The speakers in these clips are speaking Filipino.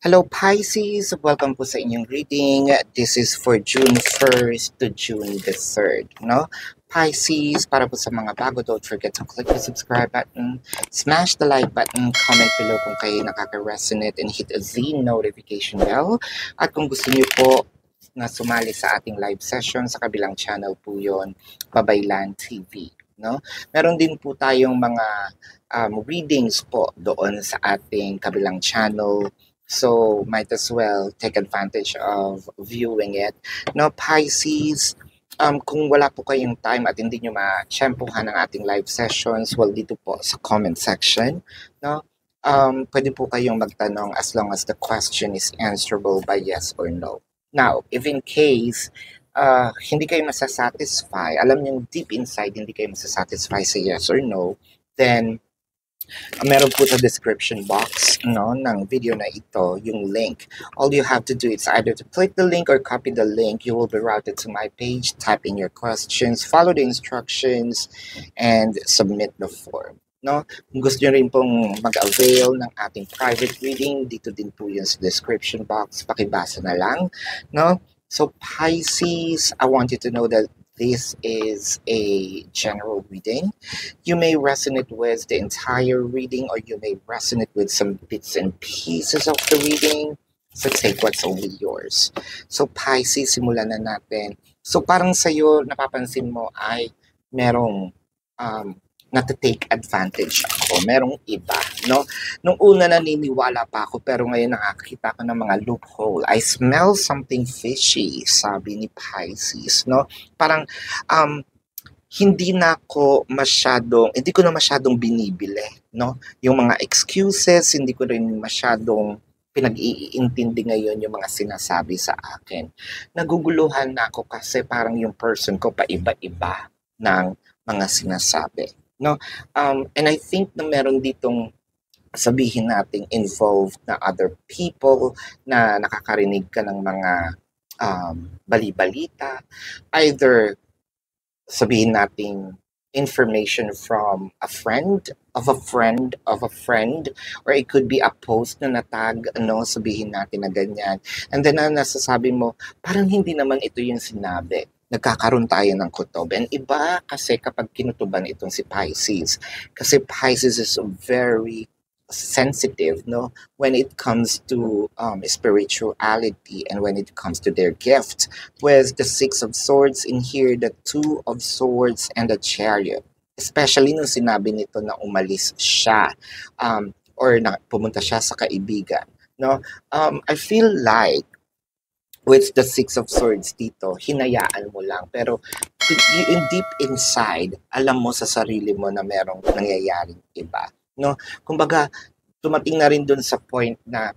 Hello Pisces! Welcome po sa inyong reading. This is for June 1st to June the 3rd. No? Pisces, para po sa mga bago, don't forget to click the subscribe button, smash the like button, comment below kung kayo nakaka-resonate, and hit the notification bell. At kung gusto niyo po na sumali sa ating live session, sa kabilang channel po yon, Babaylan TV. No? Meron din po tayong mga readings po doon sa ating kabilang channel. So, might as well take advantage of viewing it. No, Pisces, kung wala po kayong time at hindi nyo ma-tsempuhan ang ating live sessions, well, dito po sa comment section, no? Pwede po kayong magtanong as long as the question is answerable by yes or no. Now, if in case hindi kayo masasatisfy, alam nyo deep inside hindi kayo masasatisfy sa yes or no, then meron po sa description box ng video na ito, yung link. All you have to do is either to click the link or copy the link. You will be routed to my page, type in your questions, follow the instructions, and submit the form. No? Kung gusto nyo rin pong mag-avail ng ating private reading, dito din po yun sa description box. Pakibasa na lang. No? So Pisces, I want you to know that this is a general reading. You may resonate with the entire reading or you may resonate with some bits and pieces of the reading. So take what's only yours. So Pisces, simulan na natin. So parang sa'yo, napapansin mo ay merong nata-take advantage ako. Merong iba, no? Nung una naniniwala pa ako pero ngayon nakakita ko ng mga loophole. I smell something fishy, sabi ni Pisces, no? Parang hindi ko na masyadong binibili, no? Yung mga excuses, hindi ko rin masyadong pinag-iintindi ngayon yung mga sinasabi sa akin. Naguguluhan na ako kasi parang yung person ko paiba-iba ng mga sinasabi, no? And I think na meron ditong sabihin nating involved na other people na nakakarinig ka ng mga bali-balita, either sabihin nating information from a friend of a friend of a friend, or it could be a post na natag, sabihin natin na ganyan. And then nasasabi mo, parang hindi naman ito yung sinabi. Nagkakaroon tayo ng kutob. And iba kasi kapag kinutuban itong si Pisces. Kasi Pisces is very sensitive, no, when it comes to spirituality and when it comes to their gift. With the Six of Swords in here, the Two of Swords, and the Chariot. Especially nung sinabi nito na umalis siya or na pumunta siya sa kaibigan. No, I feel like with the Six of Swords dito, hinayaan mo lang. Pero in deep inside, alam mo sa sarili mo na merong nangyayaring iba. No? Kumbaga, tumating na rin dun sa point na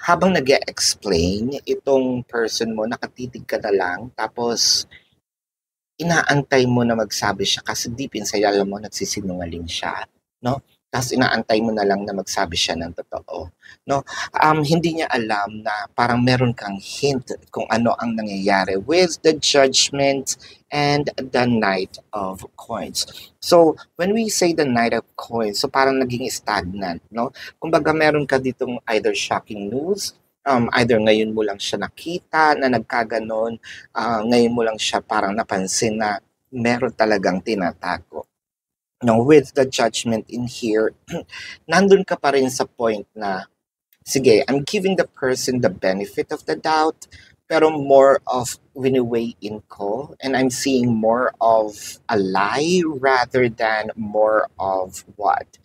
habang nag-e-explain itong person mo, nakatitig ka na lang, tapos inaantay mo na magsabi siya kasi deep inside, alam mo, nagsisinungaling siya. No? Tapos inaantay mo na lang na magsabi siya ng totoo. No? Hindi niya alam na parang meron kang hint kung ano ang nangyayari with the Judgment and the Knight of Coins. So, when we say the Knight of Coins, so parang naging stagnant, no? Kumbaga meron ka ditong either shocking news, either ngayon mo lang siya nakita na nagkaganon, ngayon mo lang siya parang napansin na meron talagang tinatago. No, with the Judgment in here, nandun ka pa rin sa point na, sige, I'm giving the person the benefit of the doubt, pero more of wini-weigh-in ko, and I'm seeing more of a lie rather than more of what?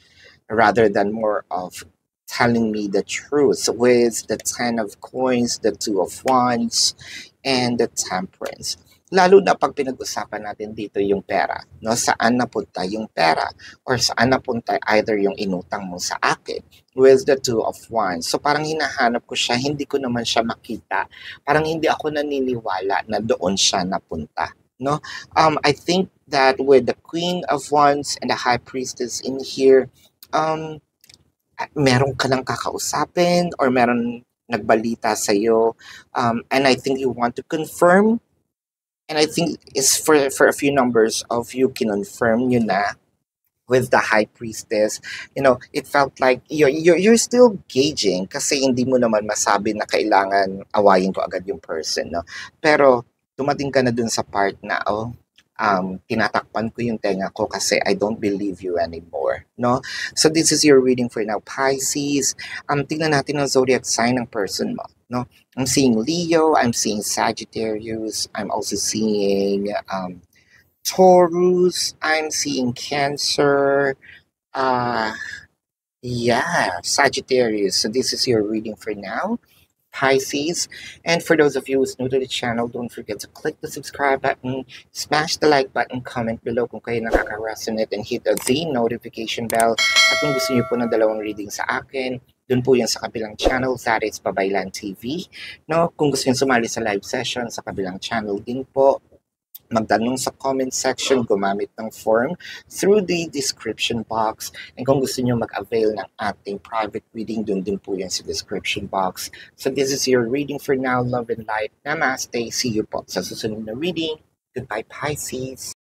Rather than more of telling me the truth. With the Ten of Coins, the Two of Wands, and the Temperance. Lalo na pag pinag-usapan natin dito yung pera, no? Saan napunta yung pera? Or saan napunta either yung inutang mo sa akin with the Two of Wands. So parang hinahanap ko siya, hindi ko naman siya makita. Parang hindi ako naniniwala na doon siya napunta. No? I think that with the Queen of Wands and the High Priestess in here, meron ka lang kakausapin or meron nagbalita sa'yo, and I think you want to confirm. And I think it's for a few numbers of you, kinonfirm nyo na with the high priestess, it felt like you're still gauging kasi hindi mo naman masabi na kailangan awayin ko agad yung person, no? Pero dumating ka na dun sa part na, tinatakpan ko yung tenga ko kasi I don't believe you anymore, no? So this is your reading for now, Pisces. Tingnan natin ang zodiac sign ng person mo, no? I'm seeing Leo, I'm seeing Sagittarius, I'm also seeing Taurus, I'm seeing Cancer, uh, yeah, Sagittarius. So this is your reading for now, Pisces. And for those of you who's new to the channel, don't forget to click the subscribe button, smash the like button, comment below kung kayo nakaka-resonate, and hit the notification bell. At kung gusto niyo po ng dalawang reading sa akin, dun po yan sa kabilang channel, that is Pabaylan TV. No? Kung gusto niyo sumali sa live session sa kabilang channel din po, magtanong sa comment section, gumamit ng form through the description box. And kung gusto niyo mag-avail ng ating private reading, dun din po yan sa description box. So this is your reading for now. Love and light. Namaste. See you po sa susunod na reading. Goodbye, Pisces.